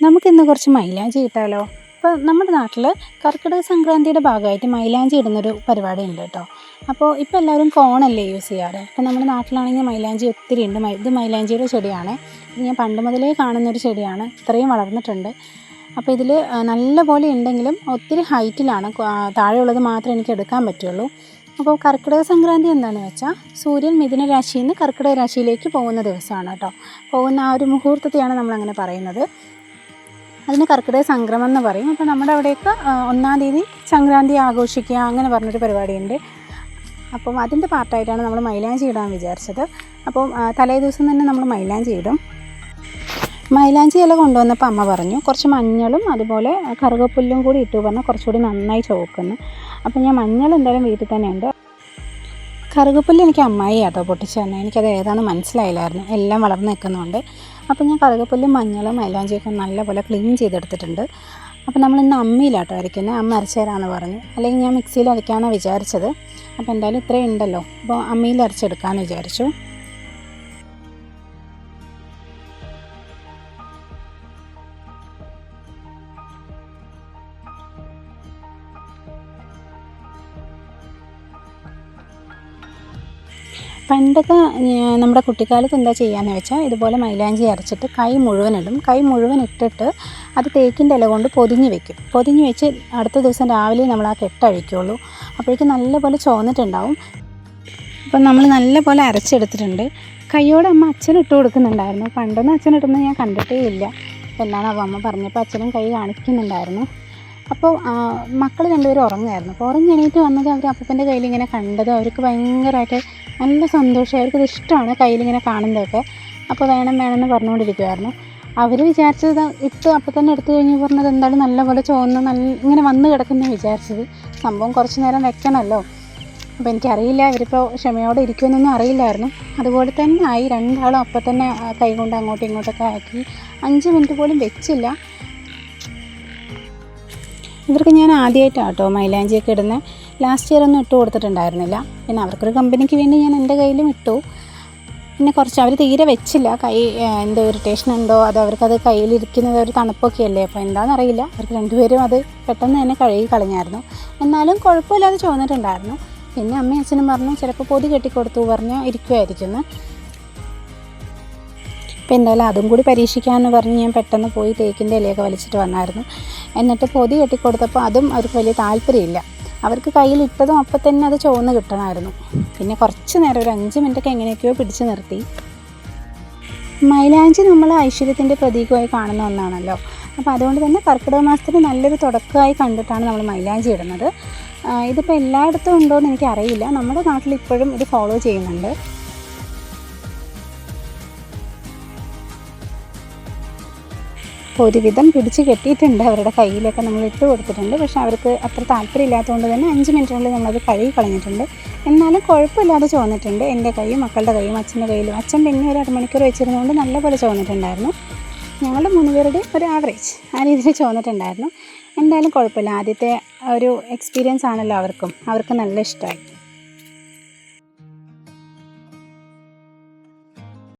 നമുക്കിന്ന് കുറച്ച് മൈലാഞ്ചി ഇട്ടാലോ? ഇപ്പോൾ നമ്മുടെ നാട്ടിൽ കർക്കിടക സംക്രാന്തിയുടെ ഭാഗമായിട്ട് മൈലാഞ്ചി ഇടുന്നൊരു പരിപാടി ഉണ്ട് കേട്ടോ. അപ്പോൾ ഇപ്പോൾ എല്ലാവരും കോണല്ലേ യൂസ് ചെയ്യാറ്. ഇപ്പോൾ നമ്മുടെ നാട്ടിലാണെങ്കിൽ മൈലാഞ്ചി ഒത്തിരി ഉണ്ട്. ഇത് മൈലാഞ്ചിയുടെ ചെടിയാണ്. ഇത് ഞാൻ പണ്ട് മുതലേ കാണുന്നൊരു ചെടിയാണ്. ഇത്രയും വളർന്നിട്ടുണ്ട്. അപ്പോൾ ഇതിൽ നല്ല പോലെ ഉണ്ടെങ്കിലും ഒത്തിരി ഹൈറ്റിലാണ്. താഴെയുള്ളത് മാത്രമേ എനിക്ക് എടുക്കാൻ പറ്റുള്ളൂ. അപ്പോൾ കർക്കിടക സംക്രാന്തി എന്താണെന്ന് വെച്ചാൽ സൂര്യൻ മിഥുന രാശിയിൽ നിന്ന് കർക്കിടക രാശിയിലേക്ക് പോകുന്ന ദിവസമാണ് കേട്ടോ. പോകുന്ന ആ ഒരു മുഹൂർത്തത്തെയാണ് നമ്മളങ്ങനെ പറയുന്നത്. അതിന് കർക്കിടക സംക്രമം എന്ന് പറയും. അപ്പോൾ നമ്മുടെ അവിടെയൊക്കെ 1-ാം തീയതി സംക്രാന്തി ആഘോഷിക്കുക അങ്ങനെ പറഞ്ഞൊരു പരിപാടിയുണ്ട്. അപ്പം അതിൻ്റെ പാർട്ടായിട്ടാണ് നമ്മൾ മൈലാഞ്ചി ഇടാൻ വിചാരിച്ചത്. അപ്പം തലേ ദിവസം തന്നെ നമ്മൾ മൈലാഞ്ചി ഇടും. മൈലാഞ്ചി ഇല കൊണ്ടുവന്നപ്പോൾ അമ്മ പറഞ്ഞു കുറച്ച് മഞ്ഞളും അതുപോലെ കറുകപ്പുല്ലും കൂടി ഇട്ടു പറഞ്ഞാൽ കുറച്ചുകൂടി നന്നായി ചുവക്കുന്നു. അപ്പം ഞാൻ മഞ്ഞൾ എന്തായാലും വീട്ടിൽ തന്നെ ഉണ്ട്. കറുകപ്പുല്ല് എനിക്ക് അമ്മായി കേട്ടോ പൊട്ടിച്ച് തന്നെ. എനിക്കത് ഏതാണെന്ന് മനസ്സിലായില്ലായിരുന്നു, എല്ലാം വളർന്ന് നിൽക്കുന്നുണ്ട്. അപ്പോൾ ഞാൻ കറുകപ്പുല്ലും മഞ്ഞളും മൈലാഞ്ചിയൊക്കെ നല്ലപോലെ ക്ലീൻ ചെയ്തെടുത്തിട്ടുണ്ട്. അപ്പോൾ നമ്മളിന്ന് അമ്മിയിലാട്ടോ അരയ്ക്കുന്നത്. അമ്മ അരച്ച് തരാമെന്ന് പറഞ്ഞു. അല്ലെങ്കിൽ ഞാൻ മിക്സിയിൽ അരയ്ക്കാമെന്നാണ് വിചാരിച്ചത്. അപ്പോൾ എന്തായാലും ഇത്രയും ഉണ്ടല്ലോ, അപ്പോൾ അമ്മിയിൽ അരച്ചെടുക്കാമെന്ന് വിചാരിച്ചു. പണ്ടൊക്കെ നമ്മുടെ കുട്ടിക്കാലത്ത് എന്താ ചെയ്യാന്ന് വെച്ചാൽ ഇതുപോലെ മൈലാഞ്ചി അരച്ചിട്ട് കൈ മുഴുവൻ ഇടും. കൈ മുഴുവൻ ഇട്ടിട്ട് അത് തേക്കിൻ്റെ ഇല കൊണ്ട് പൊതിഞ്ഞ് വെക്കും. പൊതിഞ്ഞ് വെച്ച് അടുത്ത ദിവസം രാവിലെ നമ്മൾ ആ കെട്ടഴിക്കുള്ളൂ. അപ്പോഴേക്കും നല്ലപോലെ ചോന്നിട്ടുണ്ടാവും. അപ്പം നമ്മൾ നല്ലപോലെ അരച്ചെടുത്തിട്ടുണ്ട്. കൈയോടെ അമ്മ അച്ഛനിട്ട് കൊടുക്കുന്നുണ്ടായിരുന്നു. പണ്ടൊന്നും അച്ഛനിടുന്നത് ഞാൻ കണ്ടിട്ടേ ഇല്ല. എന്നാണ് അമ്മ പറഞ്ഞപ്പോൾ അച്ഛനും കൈ കാണിക്കുന്നുണ്ടായിരുന്നു. അപ്പോൾ മക്കൾ രണ്ടുപേരും ഉറങ്ങുമായിരുന്നു. അപ്പോൾ ഉറങ്ങെണീറ്റ് വന്നത് അവർ അപ്പൂപ്പൻ്റെ കയ്യിലിങ്ങനെ കണ്ടത് അവർക്ക് ഭയങ്കരമായിട്ട് നല്ല സന്തോഷം. അവർക്കത് ഇഷ്ടമാണ് കയ്യിലിങ്ങനെ കാണുന്നതൊക്കെ. അപ്പോൾ വേണമെന്ന് പറഞ്ഞുകൊണ്ടിരിക്കുമായിരുന്നു. അവർ വിചാരിച്ചത് ഇട്ട് അപ്പോൾ തന്നെ എടുത്തു കഴിഞ്ഞ് പറഞ്ഞത് എന്തായാലും നല്ലപോലെ ചുവന്ന് ഇങ്ങനെ വന്ന് കിടക്കുന്ന വിചാരിച്ചത്. സംഭവം കുറച്ച് നേരം വെക്കണമല്ലോ. അപ്പോൾ എനിക്കറിയില്ല ഇവരിപ്പോൾ ക്ഷമയോടെ ഇരിക്കുമെന്നൊന്നും അറിയില്ലായിരുന്നു. അതുപോലെ തന്നെ ആയി. രണ്ടാളും അപ്പോൾ തന്നെ കൈ കൊണ്ട് അങ്ങോട്ടും ഇങ്ങോട്ടൊക്കെ ആക്കി 5 മിനിറ്റ് പോലും വെച്ചില്ല. ഇവർക്ക് ഞാൻ ആദ്യമായിട്ടാണ് കേട്ടോ മൈലാഞ്ചിയൊക്കെ ഇടുന്നത്. ലാസ്റ്റ് ഇയർ ഒന്നും ഇട്ട് കൊടുത്തിട്ടുണ്ടായിരുന്നില്ല. പിന്നെ അവർക്കൊരു കമ്പനിക്ക് വേണ്ടി ഞാൻ എൻ്റെ കയ്യിലും ഇട്ടു. പിന്നെ കുറച്ച് അവർ തീരെ വെച്ചില്ല. കൈ എന്തോ ഇറിറ്റേഷൻ ഉണ്ടോ അതോ അവർക്കത് കയ്യിലിരിക്കുന്നത് ഒരു തണുപ്പൊക്കെ അല്ലേ, അപ്പോൾ എന്താണെന്നറിയില്ല. അവർക്ക് രണ്ടുപേരും അത് പെട്ടെന്ന് തന്നെ കഴുകി കളഞ്ഞായിരുന്നു. എന്നാലും കുഴപ്പമില്ലാതെ ചോന്നിട്ടുണ്ടായിരുന്നു. പിന്നെ അമ്മയും അച്ഛനും പറഞ്ഞു ചിലപ്പോൾ പൊതി കെട്ടിക്കൊടുത്തു പറഞ്ഞാൽ ഇരിക്കുമായിരിക്കുന്നു. അപ്പോൾ എന്തായാലും അതും കൂടി പരീക്ഷിക്കാമെന്ന് പറഞ്ഞ് ഞാൻ പെട്ടെന്ന് പോയി തേക്കിൻ്റെ ഇലയൊക്കെ വലിച്ചിട്ട് വന്നായിരുന്നു. എന്നിട്ട് പൊതി കെട്ടിക്കൊടുത്തപ്പോൾ അതും അവർക്ക് വലിയ താല്പര്യമില്ല. അവർക്ക് കയ്യിലിട്ടതും അപ്പം തന്നെ അത് ചുവന്ന് കിട്ടണമായിരുന്നു. പിന്നെ കുറച്ച് നേരം ഒരു 5 മിനിറ്റൊക്കെ എങ്ങനെയൊക്കെയോ പിടിച്ച് നിർത്തി. മൈലാഞ്ചി നമ്മൾ ഐശ്വര്യത്തിൻ്റെ പ്രതീകമായി കാണുന്ന ഒന്നാണല്ലോ. അപ്പോൾ അതുകൊണ്ട് തന്നെ കർക്കിടക മാസത്തിന് നല്ലൊരു തുടക്കമായി കണ്ടിട്ടാണ് നമ്മൾ മൈലാഞ്ചി ഇടുന്നത്. ഇതിപ്പോൾ എല്ലായിടത്തും ഉണ്ടോയെന്ന് എനിക്കറിയില്ല. നമ്മുടെ നാട്ടിൽ ഇപ്പോഴും ഇത് ഫോളോ ചെയ്യുന്നുണ്ട്. ഒരുവിധം പിടിച്ച് കെട്ടിയിട്ടുണ്ട്. അവരുടെ കയ്യിലൊക്കെ നമ്മൾ ഇട്ട് കൊടുത്തിട്ടുണ്ട്. പക്ഷേ അവർക്ക് അത്ര താല്പര്യമില്ലാത്തതുകൊണ്ട് തന്നെ 5 മിനിറ്റിനുള്ളിൽ നമ്മളത് കഴുകി കളഞ്ഞിട്ടുണ്ട്. എന്നാലും കുഴപ്പമില്ലാതെ ചോന്നിട്ടുണ്ട്. എൻ്റെ കൈയും മക്കളുടെ കൈയും അച്ഛൻ്റെ കയ്യിലും. അച്ഛൻ പിന്നെ ഒരു അരമണിക്കൂർ വെച്ചിരുന്നതുകൊണ്ട് നല്ലപോലെ ചോന്നിട്ടുണ്ടായിരുന്നു. ഞങ്ങളുടെ 3 പേരുടെയും ഒരു ആവറേജ് ആ രീതിയിൽ ചോന്നിട്ടുണ്ടായിരുന്നു. എന്തായാലും കുഴപ്പമില്ല. ആദ്യത്തെ ഒരു എക്സ്പീരിയൻസ് ആണല്ലോ അവർക്ക് നല്ല ഇഷ്ടമായി.